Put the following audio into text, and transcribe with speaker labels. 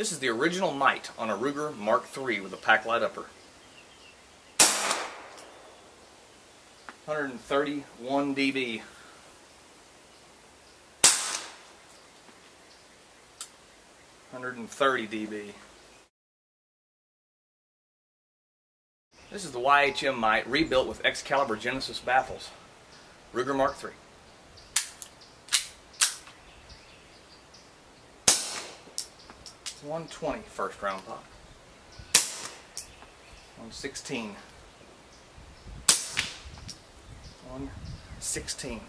Speaker 1: This is the original Mite on a Ruger Mark III with a pack light upper. 131 dB. $130 dB. This is the YHM Mite rebuilt with XCaliber Genesis baffles. Ruger Mark III. 120 first round pop. 116. 116.